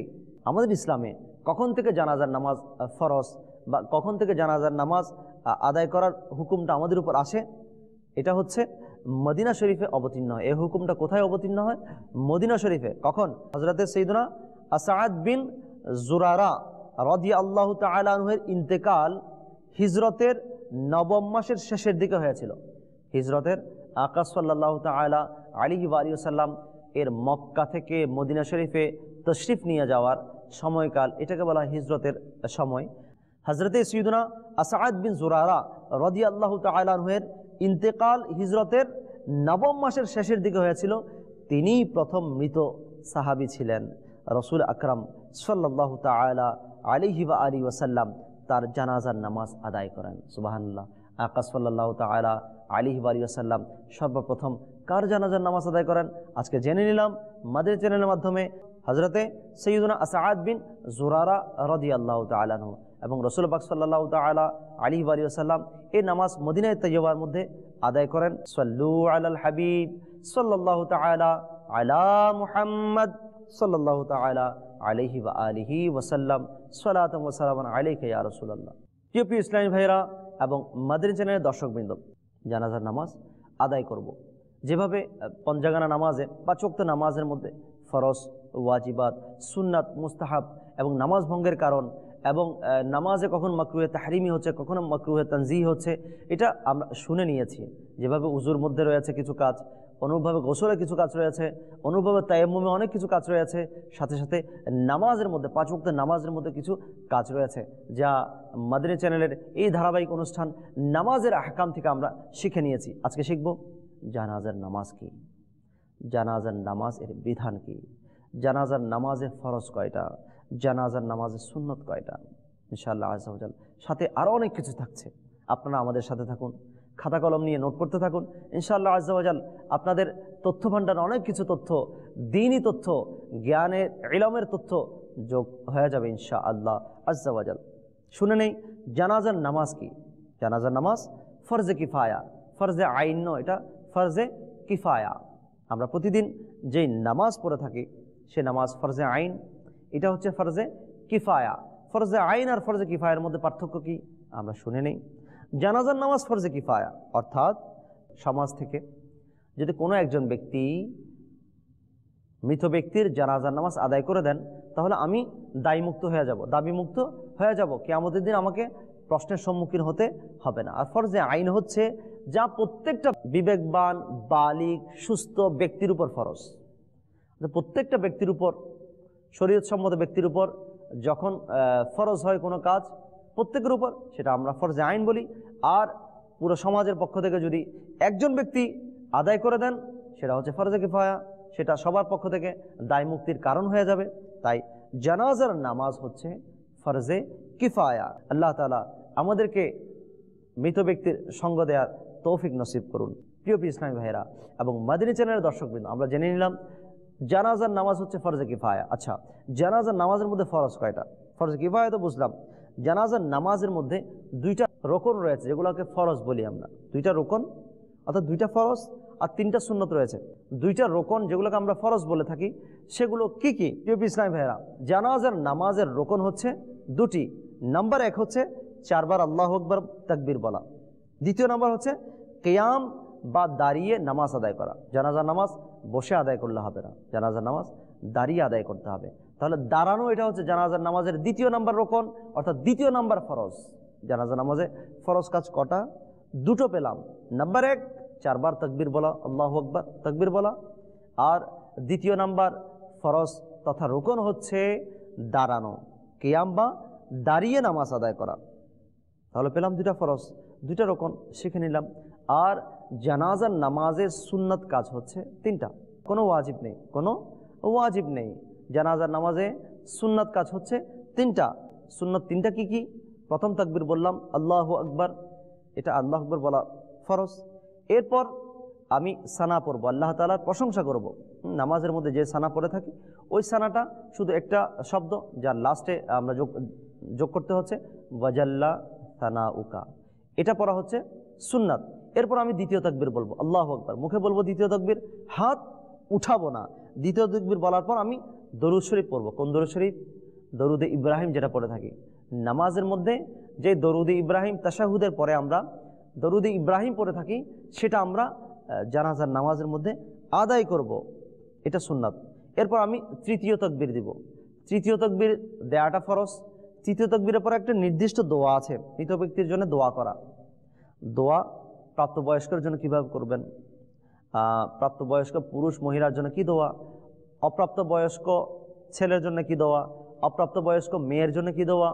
আমাদের ইসলামে কখন থেকে জানাজার নামাজ ফরজ বা কখন থেকে জানাজার নামাজ আদায় করার হুকুমটা আমাদের উপর আসে, এটা হচ্ছে মদিনা শরীফে অবতীর্ণ হয়। এই হুকুমটা কোথায় অবতীর্ণ হয়? মদিনা শরীফে। কখন? হযরতে সাইয়্যিদুনা আসাদ বিন জুরারা রাদিয়াল্লাহু তাআলা আনহুর ইন্তেকাল হিজরতের 9 মাসের শেষের দিকে হয়েছিল। হিজরতের আকা সাল্লাল্লাহু তাআলা আলাইহি ওয়া আলিহি ওয়াসাল্লাম এর মক্কা থেকে মদিনা শরীফে তশরিফ নিয়ে যাওয়ার সময়কাল, এটাকে বলা হয় হিজরতের সময়। হযরতে সাইয়্যিদুনা আসাদ বিন জুরারা রাদিয়াল্লাহু তাআলা আনহুর ইন্তেকাল হিজরতের 9 মাসের শেষের দিকে হয়েছিল। তিনিই প্রথম মৃত সাহাবী ছিলেন। রাসূল আকরাম সাল্লাল্লাহু তাআলা আলাইহি ওয়া আলিহি ওয়াসাল্লাম তার জানাজার নামাজ আদায় করেন। সুবহানাল্লাহ। আকা সাল্লাল্লাহু তাআলা আলাইহি ওয়া আলিহি ওয়াসাল্লাম সর্বপ্রথম কার জানাজার নামাজ আদায় করেন আজকে জেনে নিলাম মাদানী চ্যানেলের মাধ্যমে। হযরতে সাইয়্যিদুনা আসাদ বিন জুরারা রাদিয়াল্লাহু তাআলা আনহু এবং রাসূল পাক সাল্লাল্লাহু তাআলা আলাইহি ওয়া আলিহি ওয়াসাল্লাম এই নামাজ মদিনায়ে তাইয়্যিবার মধ্যে আদায় করেন। সাল্লু আলাল হাবিব সাল্লাল্লাহু তাআলা আলা মুহাম্মদ সাল্লাল্লাহু তাআলা আলাইহি ওয়া আলিহি ওয়াসাল্লাম সালাতাম ওয়া সালামান আলাইকা ইয়া রাসূলুল্লাহ। প্রিয় ইসলামী ভাইরা এবং মাদানী চ্যানেলের দর্শকবৃন্দ, জানাজার নামাজ আদায় করব যেভাবে পঞ্জাগানা নামাজে 5 ওয়াক্ত নামাজের মধ্যে ফরজ, ওয়াজিবাত, সুন্নাত, মুস্তাহাব এবং নামাজ ভঙ্গের কারণ এবং নামাজে কখন মাকরুহে তাহরিমি হচ্ছে, কখনো মাকরুহে তানজিহ হচ্ছে, এটা আমরা শুনে নিয়েছি। যেভাবে উজুর মধ্যে রয়েছে কিছু কাজ, অনুরূপভাবে গোসলে কিছু কাজ রয়েছে, অনুরূপভাবে তায়াম্মুমে অনেক কিছু কাজ রয়েছে, সাথে সাথে নামাজের মধ্যে 5 ওয়াক্ত নামাজের মধ্যে কিছু কাজ রয়েছে, যা মাদানী চ্যানেলের এই ধারাবাহিক অনুষ্ঠান নামাজের আহকাম থেকে আমরা শিখে নিয়েছি। আজকে শিখব জানাজার নামাজ কি, জানাজার নামাজ এর বিধান কি, জানাজার নামাজের ফরজ কয়টা, জানাজার নামাজের সুন্নত কয়টা, ইনশাআল্লাহ আযজা ওয়া জাল। সাথে আরও অনেক কিছু থাকছে, আপনারা আমাদের সাথে থাকুন, খাতা কলম নিয়ে নোট করতে থাকুন। ইনশাআল্লাহ আযজা ওয়া জাল আপনাদের তথ্য ভাণ্ডার অনেক কিছু তথ্য, দ্বীনি তথ্য, জ্ঞানের ইলমের তথ্য যোগ হয়ে যাবে ইনশাআল্লাহ আযজা ওয়া জাল। শুনে নেই জানাজার নামাজ কি। জানাজার নামাজ ফরজে কিফায়া, ফরজে আইন নয়, এটা ফরজে কিফায়া। আমরা প্রতিদিন যেই নামাজ পড়ে থাকি সে নামাজ ফরজে আইন, এটা হচ্ছে ফরজে কিফায়া। ফরজে আইন আর ফরজে কিফায়ার মধ্যে পার্থক্য কি আমরা শুনে নেই। জানাজার নামাজ ফরজে কিফায়া, অর্থাৎ সমাজ থেকে যদি কোনো একজন ব্যক্তি মৃত ব্যক্তির জানাজার নামাজ আদায় করে দেন, তাহলে আমি দায়মুক্ত হয়ে যাব, দাবিমুক্ত হয়ে যাব, কিয়ামতের দিন আমাকে প্রশ্নের সম্মুখীন হতে হবে না। আর ফরজে আইন হচ্ছে যা প্রত্যেকটা বিবেকবান, বালিগ, সুস্থ ব্যক্তির উপর ফরজ। প্রত্যেকটা ব্যক্তির উপর, শরীয়তসম্মত ব্যক্তির উপর যখন ফরজ হয় কোনো কাজ প্রত্যেকের উপর, সেটা আমরা ফরজে আইন বলি। আর পুরো সমাজের পক্ষ থেকে যদি একজন ব্যক্তি আদায় করে দেন সেটা হচ্ছে ফরজে কিফায়া, সেটা সবার পক্ষ থেকে দায় মুক্তির কারণ হয়ে যাবে। তাই জানাজার নামাজ হচ্ছে ফরজে কিফায়া। আল্লাহ তাআলা আমাদেরকে মৃত ব্যক্তির সঙ্গ দেওয়ার তৌফিক নসিব করুন। প্রিয় ইসলামী ভাইরা এবং মাদানী চ্যানেলের দর্শকবৃন্দ, আমরা জেনে নিলাম জানাজার নামাজ হচ্ছে ফরজে কিফায়া। আচ্ছা, জানাজার নামাজের মধ্যে ফরজ কয়টা? ফরজে কিফায়া তো বুঝলাম। জানাজার নামাজের মধ্যে 2টা রকন রয়েছে, যেগুলোকে ফরজ বলি আমরা। 2টা রকন অর্থাৎ 2টা ফরজ আর 3টা সুন্নত রয়েছে। 2টা রকন যেগুলোকে আমরা ফরজ বলে থাকি, সেগুলো কি কি? প্রিয় ইসলামী ভাইরা, জানাজার নামাজের রকন হচ্ছে 2টি। নাম্বার 1 হচ্ছে 4 বার আল্লাহু আকবার তাকবীর বলা। দ্বিতীয় নাম্বার হচ্ছে কিয়াম বা দাঁড়িয়ে নামাজ আদায় করা। জানাজার নামাজ বসে আদায় করলে হবে না, জানাজার নামাজ দাঁড়িয়ে আদায় করতে হবে। তাহলে দাঁড়ানো, এটা হচ্ছে জানাজার নামাজের 2য় নাম্বার রকন, অর্থাৎ 2য় নাম্বার ফরজ। জানাজার নামাজে ফরজ কাজ কটা? 2টো পেলাম। নাম্বার 1 4 বার তাকবীর বলা, আল্লাহু আকবার তাকবীর বলা। আর 2য় নাম্বার ফরজ তথা রকন হচ্ছে দাঁড়ানো, কিয়াম বা দাঁড়িয়ে নামাজ আদায় করা। তাহলে পেলাম 2টা ফরজ, 2টা রকন শিখে নিলাম। আর জানাজার নামাজের সুন্নত কাজ হচ্ছে 3টা। কোনো ওয়াজিব নেই, কোনো ওয়াজিব নেই। জানাজার নামাজে সুন্নাত কাজ হচ্ছে তিনটা। সুন্নাত তিনটা কি কি? প্রথম তাকবীর বললাম আল্লাহু আকবার, এটা আল্লাহু আকবার বলা ফরজ। এরপর আমি সানা পড়ব, আল্লাহ তাআলার প্রশংসা করব। নামাজের মধ্যে যে সানা পড়ে থাকি ওই সানাটা শুধু একটা শব্দ, যার লাস্টে আমরা যোগ করতে হচ্ছে ওয়াজাল্লা সানাউকা, এটা পড়া হচ্ছে সুন্নাত। এরপর আমি দ্বিতীয় তাকবীর বলবো আল্লাহু আকবার, মুখে বলবো দ্বিতীয় তাকবীর, হাত উঠাবো না। দ্বিতীয় তাকবীর বলার পর আমি দরুদ শরীফ পড়বো। কোন দরুদ শরীফ? দরুদে ইব্রাহিম, যেটা পড়ে থাকি নামাজের মধ্যে। যে দরুদে ইব্রাহিম তাশাহুদের পরে আমরা দরুদে ইব্রাহিম পড়ে থাকি, সেটা আমরা জানাজার নামাজের মধ্যে আদায় করব, এটা সুন্নাত। এরপর আমি তৃতীয় তাকবীর দিব। তৃতীয় তাকবীর দেয়াটা ফরজ। তৃতীয় তাকবীরের পরে একটা নির্দিষ্ট দোয়া আছে, মৃত ব্যক্তির জন্য দোয়া করা। দোয়া প্রাপ্তবয়স্কের জন্য কিভাবে করবেন, প্রাপ্তবয়স্ক পুরুষ মহিলার জন্য কি দোয়া, অপ্রাপ্তবয়স্ক ছেলের জন্য কি দোয়া, অপ্রাপ্তবয়স্ক মেয়ের জন্য কি দোয়া,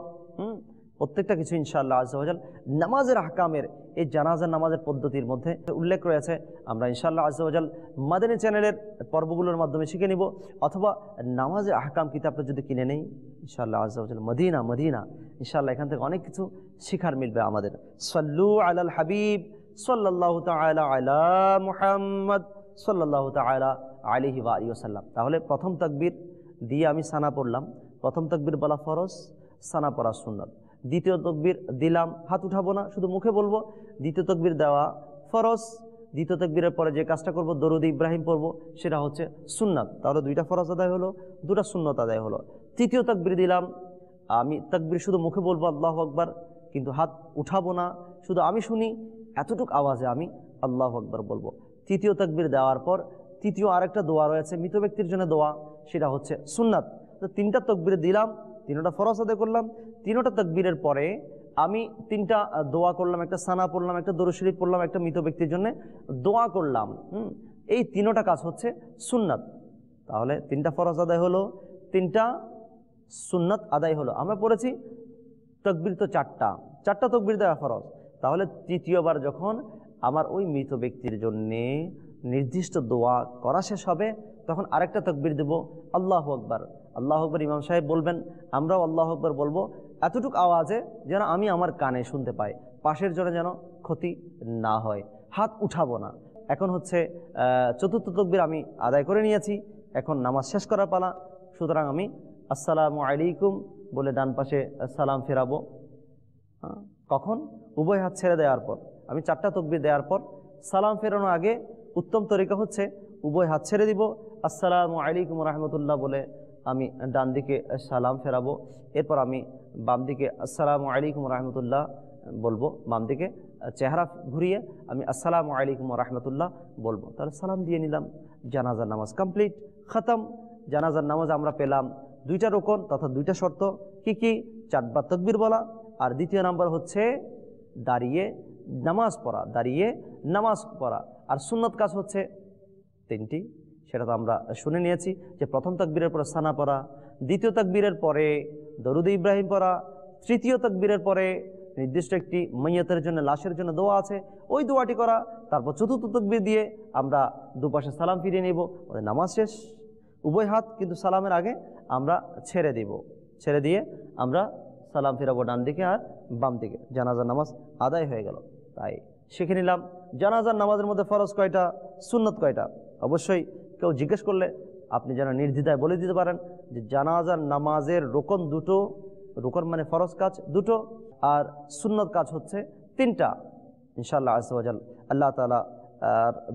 প্রত্যেকটা কিছু ইনশাআল্লাহ আজ্জা ওয়া জাল নামাজের আহকামের এই জানাজার নামাজের পদ্ধতির মধ্যে উল্লেখ রয়েছে। আমরা ইনশাআল্লাহ আজ্জা ওয়া জাল মাদানী চ্যানেলের পর্বগুলোর মাধ্যমে শিখে নিব, অথবা নামাজের আহকাম কিতাবটা যদি কিনে নেই ইনশাআল্লাহ আজ্জা ওয়া জাল মদিনা ইনশাআল্লাহ এখান থেকে অনেক কিছু শিখার মিলবে আমাদের। সাল্লু আলাল হাবিব সাল্লাল্লাহু তাআলা আলা মুহাম্মদ সাল্লাল্লাহু তাআলা আলাইহি ওয়া আলিহি ওয়াসাল্লাম। তাহলে প্রথম তাকবীর দিয়ে আমি সানা পড়লাম, প্রথম তাকবীর বলা ফরজ, সানা পড়া সুন্নাত। দ্বিতীয় তাকবীর দিলাম, হাত উঠাবো না, শুধু মুখে বলবো। দ্বিতীয় তাকবীর দেওয়া ফরজ। দ্বিতীয় তাকবীরের পরে যে কাজটা করব দরুদ ইব্রাহিম পড়বো, সেটা হচ্ছে সুন্নাত। তাহলে দুইটা ফরজ আদায় হলো, দুটা সুন্নাত আদায় হলো। তৃতীয় তাকবীর দিলাম, আমি তাকবীর শুধু মুখে বলবো আল্লাহু আকবার, কিন্তু হাত উঠাবো না, শুধু আমি শুনি এতটুক আওয়াজে আমি আল্লাহু আকবার বলবো। তৃতীয় তাকবীর দেওয়ার পর তৃতীয় আরেকটা দোয়া রয়েছে মৃত ব্যক্তির জন্য দোয়া, সেটা হচ্ছে সুন্নাত। তো তিনটা তাকবীর দিলাম, তিনটা ফরজ আদায় করলাম। তিনটা তাকবীরের পরে আমি তিনটা দোয়া করলাম, একটা সানা পড়লাম, একটা দরুদ শরীফ পড়লাম, একটা মৃত ব্যক্তির জন্য দোয়া করলাম। এই তিনটা কাজ হচ্ছে সুন্নাত। তাহলে তিনটা ফরজ আদায় হলো, তিনটা সুন্নাত আদায় হলো। আমরা পড়েছি তাকবীর তো চারটা তাকবীর দেওয়া ফরজ। তাহলে তৃতীয়বার যখন আমার ওই মৃত ব্যক্তির জন্যে নির্দিষ্ট দোয়া করা শেষ হবে, তখন আরেকটা তাকবীর দেব আল্লাহু আকবার। আল্লাহু আকবার ইমাম সাহেব বলবেন, আমরাও আল্লাহু আকবার বলবো, এতটুকু আওয়াজে যেন আমি আমার কানে শুনতে পাই, পাশের জন্য যেন ক্ষতি না হয়। হাত উঠাবো না। এখন হচ্ছে চতুর্থ তাকবীর আমি আদায় করে নিয়েছি, এখন নামাজ শেষ করার পালা। সুতরাং আমি আসসালামু আলাইকুম বলে ডান পাশে সালাম ফেরাবো। কখন? উভয় হাত ছেড়ে দেওয়ার পর। আমি চারটা তাকবীর দেওয়ার পর সালাম ফেরানোর আগে উত্তম তরিকা হচ্ছে উভয় হাত ছেড়ে দিব, আসসালামু আলাইকুম রাহমাতুল্লাহ বলে আমি ডান দিকে সালাম ফেরাবো। এরপর আমি বাম দিকে আসসালামু আলাইকুম রাহমাতুল্লাহ বলবো, বাম দিকে চেহারা ঘুরিয়ে আমি আসসালামু আলাইকুম রাহমাতুল্লাহ বলবো। তাহলে সালাম দিয়ে নিলাম। জানাজার নামাজ কমপ্লিট, খতম। জানাজার নামাজ আমরা পেলাম দুইটা রকম তথা দুইটা শর্ত। কি কি? চারবার তাকবীর বলা, আর দ্বিতীয় নাম্বার হচ্ছে দাঁড়িয়ে নামাজ পড়া, দাঁড়িয়ে নামাজ পড়া। আর সুন্নত কাজ হচ্ছে তিনটি, সেটা তো আমরা শুনে নিয়েছি, যে প্রথম তাকবীরের পরে সানা পড়া, দ্বিতীয় তাকবীরের পরে দরুদ ইব্রাহিম পড়া, তৃতীয় তাকবীরের পরে নির্দিষ্ট একটি মাইয়াতের জন্য, লাশের জন্য দোয়া আছে, ওই দোয়াটি করা। তারপর চতুর্থ তাকবীর দিয়ে আমরা দুপাশে সালাম ফিরিয়ে নেব, আমাদের নামাজ শেষ। উভয় হাত কিন্তু সালামের আগে আমরা ছেড়ে দিব, ছেড়ে দিয়ে আমরা সালাম ফিরাবো ডান দিকে আর বাম দিকে। জানাজার নামাজ আদায় হয়ে গেল। তাই শিখে নিলাম জানাজার নামাজের মধ্যে ফরজ কয়টা, সুন্নত কয়টা। অবশ্যই কেউ জিজ্ঞেস করলে আপনি যেন নির্দ্বিধায় বলে দিতে পারেন যে জানাজার নামাজের রোকন দুটো, রোকন মানে ফরজ কাজ দুটো, আর সুন্নত কাজ হচ্ছে তিনটা। ইনশাআল্লাহ আজ্জা ওয়া জাল আল্লাহ তাআলা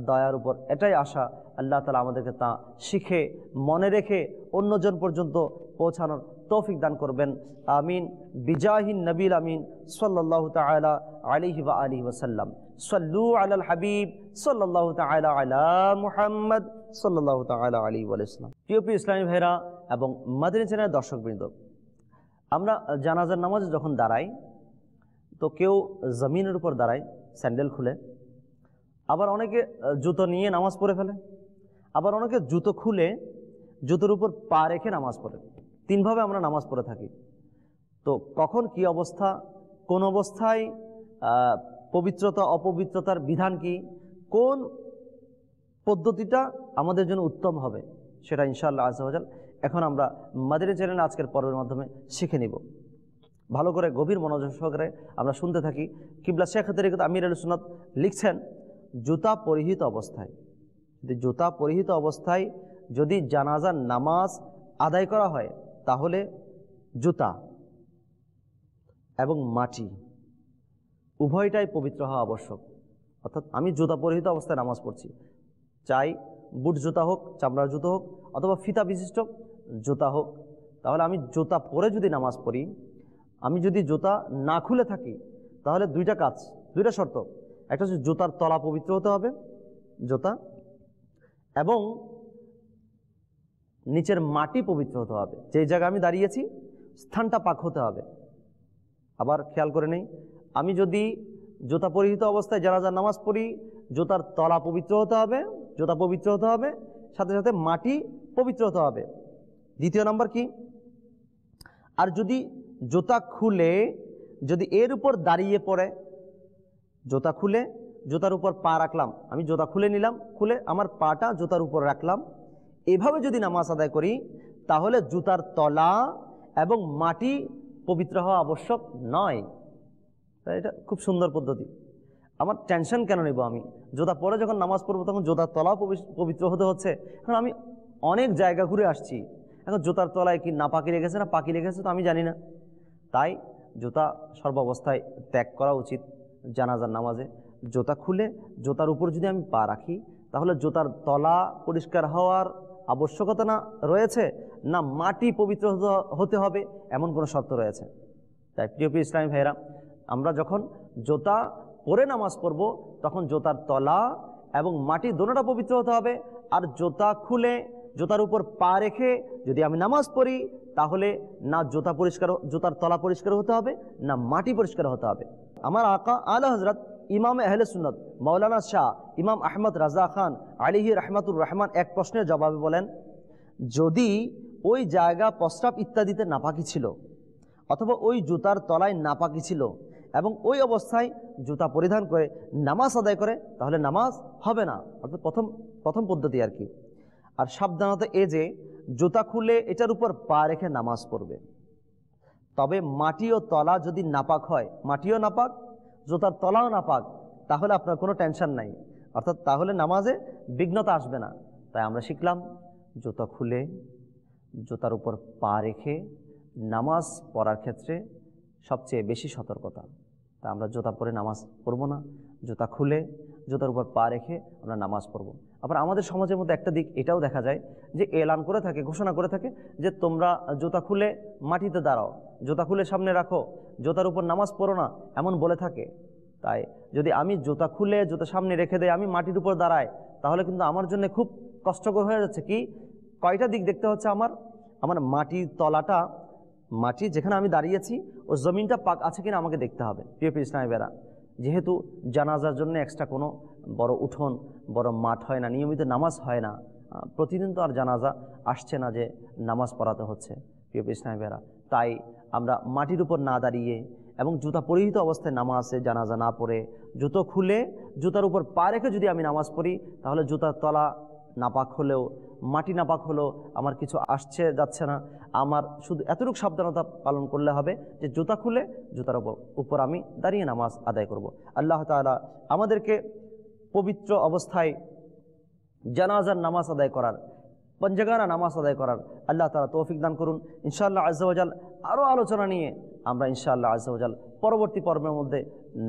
দয়ার উপর এটাই আশা, আল্লাহ তাআলা আমাদেরকে তা শিখে মনে রেখে অন্যজন পর্যন্ত পৌঁছানোর তৌফিক দান করবেন। আমিন। বিজাহিন নবীল আমিন সাল্লাল্লাহু তাআলা আলাইহি ওয়া আলিহি ওয়াসাল্লাম। সাল্লু আলাল হাবিব সাল্লাল্লাহু তাআলা আলা মুহাম্মদ সাল্লাল্লাহু তাআলা আলাইহি ওয়া সাল্লাম। প্রিয় ইসলামী ভাইরা এবং মাদানী চ্যানেলের দর্শকবৃন্দ, আমরা জানাজার নামাজে যখন দাঁড়াই তো কেউ জমিনের উপর দাঁড়ায় স্যান্ডেল খুলে, আবার অনেকে জুতো নিয়ে নামাজ পড়ে ফেলে, আবার অনেকে জুতো খুলে জুতোর উপর পা রেখে নামাজ পড়ে। তিনভাবে আমরা নামাজ পড়ে থাকি। তো কখন কি অবস্থা, কোন অবস্থায় পবিত্রতা অপবিত্রতার বিধান কি, কোন পদ্ধতিটা আমাদের জন্য উত্তম হবে, সেটা ইনশাআল্লাহ আযজা ওয়া জাল এখন আমরা মাদানী চ্যানেলে আজকের পর্বের মাধ্যমে শিখে নিব। ভালো করে গভীর মনোযোগ সহকারে আমরা শুনতে থাকি। কিবলা শেখ তরিকত আমির আহলে সুন্নাত লিখছেন, জুতা পরিহিত অবস্থায়, জুতা পরিহিত অবস্থায় যদি জানাজার নামাজ আদায় করা হয়, তাহলে জুতা এবং মাটি উভয়টাই পবিত্র হওয়া আবশ্যক। অর্থাৎ আমি জুতা পরিহিত অবস্থায় নামাজ পড়ছি, চাই বুট জুতা হোক, চামড়ার জুতো হোক, অথবা ফিতা বিশিষ্ট জুতা হোক, তাহলে আমি জুতা পরে যদি নামাজ পড়ি, আমি যদি জুতা না খুলে থাকি, তাহলে দুইটা শর্ত। একটা হচ্ছে জুতার তলা পবিত্র হতে হবে, জুতা, এবং নিচের মাটি পবিত্র হতে হবে। যেই জায়গায় আমি দাঁড়িয়েছি স্থানটা পাক হতে হবে। আবার খেয়াল করে নেই, আমি যদি জুতা পরিহিত অবস্থায় জানাজার নামাজ পড়ি, জুতার তলা পবিত্র হতে হবে, জুতা পবিত্র হতে হবে, সাথে সাথে মাটি পবিত্র হতে হবে। দ্বিতীয় নাম্বার কি, আর যদি জুতা খুলে যদি এর উপর দাঁড়িয়ে পড়ে, জুতা খুলে জুতার উপর পা রাখলাম, আমি জুতা খুলে নিলাম, খুলে আমার পাটা জুতার উপর রাখলাম, এভাবে যদি নামাজ আদায় করি, তাহলে জুতার তলা এবং মাটি পবিত্র হওয়া আবশ্যক নয়। তাই এটা খুব সুন্দর পদ্ধতি। আমার টেনশন কেন নেব? আমি জুতা পরে যখন নামাজ পড়বো তখন জুতার তলাও পবিত্র হতে হচ্ছে। কারণ আমি অনেক জায়গা ঘুরে আসছি, এখন জুতার তলায় কি না পাকি রেখেছে না পাকি রেখেছে তো আমি জানি না। তাই জুতা সর্বাবস্থায় ত্যাগ করা উচিত। জানাজার নামাজে জুতা খুলে জুতার উপর যদি আমি পা রাখি, তাহলে জুতার তলা পরিষ্কার হওয়ার আবশ্যকতা না রয়েছে, না মাটি পবিত্র হতে হবে এমন কোনো শর্ত রয়েছে। তাই প্রিয় ইসলামী ভাইয়েরা, আমরা যখন জুতা পরে নামাজ পড়ব, তখন জুতার তলা এবং মাটি দোনোটা পবিত্র হতে হবে। আর জুতা খুলে জুতার উপর পা রেখে যদি আমি নামাজ পড়ি, তাহলে না জুতার তলা পরিষ্কার হতে হবে, না মাটি পরিষ্কার হতে হবে। আমার আকা আলা হযরত ইমাম আহলে সুন্নাত মাওলানা শাহ ইমাম আহমদ রাজা খান আলাইহি রাহমাতুর রহমান এক প্রশ্নের জবাবে বলেন, যদি ওই জায়গা প্রস্রাব ইত্যাদিতে নাপাকি ছিল, অথবা ওই জুতার তলায় নাপাকি ছিল, এবং ওই অবস্থায় জুতা পরিধান করে নামাজ আদায় করে, তাহলে নামাজ হবে না। অর্থাৎ প্রথম পদ্ধতি আর কি। আর সাবধানতা এ যে জুতা খুলে এটার উপর পা রেখে নামাজ পড়বে। তবে মাটি ও তলা যদি নাপাক হয়, মাটিও নাপাক জুতার তলাও নাপাক, তাহলে আপনার কোনো টেনশন নাই, অর্থাৎ তাহলে নামাজে বিঘ্নতা আসবে না। তাই আমরা শিখলাম, জুতা খুলে জুতার উপর পা রেখে নামাজ পড়ার ক্ষেত্রে সবচেয়ে বেশি সতর্কতা। তা আমরা জুতা পরে নামাজ পড়ব না, জুতা খুলে জুতার উপর পা রেখে আমরা নামাজ পড়ব। আবার আমাদের সমাজের মধ্যে একটা দিক এটাও দেখা যায় যে এলান করে থাকে, ঘোষণা করে থাকে যে তোমরা জুতা খুলে মাটিতে দাঁড়াও, জুতা খুলে সামনে রাখো, জুতার উপর নামাজ পড়ো না, এমন বলে থাকে। তাই যদি আমি জুতা খুলে জুতা সামনে রেখে দেয়, আমি মাটির উপর দাঁড়াই, তাহলে কিন্তু আমার জন্য খুব কষ্টকর হয়ে যাচ্ছে। কি কয়টা দিক দেখতে হচ্ছে আমার মাটির তলাটা, মাটি যেখানে আমি দাঁড়িয়েছি ও জমিনটা পাক আছে কিনা আমাকে দেখতে হবে। প্রিয় ইসলামী ভাইয়েরা, যেহেতু জানাজার জন্য এক্সট্রা কোনো বড় উঠোন বড় মাঠ হয় না, নিয়মিত নামাজ হয় না, প্রতিদিন তো আর জানাজা আসছে না যে নামাজ পড়াতে হচ্ছে। প্রিয় ইসলামী ভাইয়েরা, তাই আমরা মাটির উপর না দাঁড়িয়ে এবং জুতা পরিহিত অবস্থায় নামাজে জানাজা না পড়ে জুতো খুলে জুতার উপর পা রেখে যদি আমি নামাজ পড়ি, তাহলে জুতার তলা নাপাক হলেও মাটি নাপাক হলেও আমার কিছু আসছে যাচ্ছে না। আমার শুধু এতটুকু সাবধানতা পালন করলে হবে যে জুতা খুলে জুতার উপর আমি দাঁড়িয়ে নামাজ আদায় করব। আল্লাহ তাআলা আমাদেরকে পবিত্র অবস্থায় জানাজার নামাজ আদায় করার, পঞ্জাগানা নামাজ আদায় করার আল্লাহ তাআলা তৌফিক দান করুন। ইনশাআল্লাহ আযজা ওয়া জাল আরও আলোচনা নিয়ে আমরা ইনশাআল্লাহ আযজা ওয়া জাল পরবর্তী পর্বের মধ্যে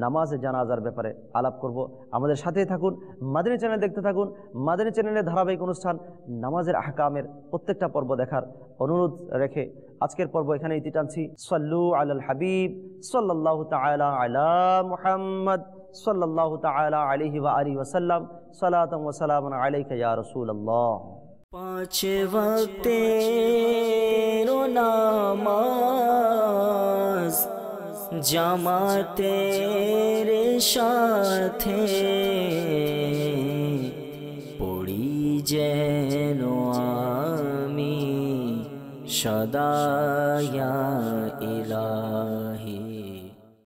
নামাজে জানাজার ব্যাপারে আলাপ করব। আমাদের সাথেই থাকুন, মাদানী চ্যানেল দেখতে থাকুন। মাদানী চ্যানেলের ধারাবাহিক অনুষ্ঠান নামাজের আহকামের প্রত্যেকটা পর্ব দেখার অনুরোধ রেখে আজকের পর্ব এখানে ইতি টানছি। সাল্লু আলাল হাবিব সাল্লাল্লাহু তাআলা আলা মুহাম্মদ সাল্লাল্লাহু তাআলা আলাইহি ওয়া আলিহি ওয়া সাল্লাম। সালাতান ওয়া সালামান আলাইকা ইয়া রাসূলুল্লাহ। পাঁচ ওয়াক্তের নামাজ জামাতের সাথে পড়ি যেন আমি সদা ইয়া ইলাহি।